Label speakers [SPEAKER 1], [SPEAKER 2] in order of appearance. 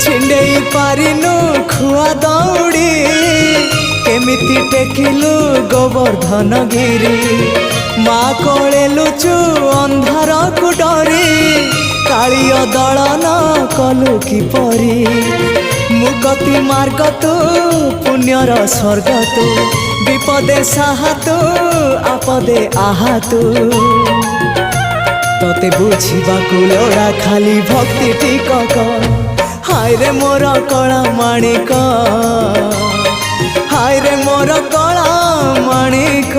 [SPEAKER 1] छिंडेई पारिनु खुआ दौड़ी केमिति टेकिलु गोवर्धन गिरी माँ कोले लुचु अंधार को डरी कालिय दलन कलु किपरि मुकति मार्ग तू पुण्यर स्वर्ग तू विपदे साहा तू आपदे आहा तू तोते बुझिबाकु लोड़ा खाली भक्ति टिकक हाय रे मोर कला माणिक हाय रे मोर कला माणिक।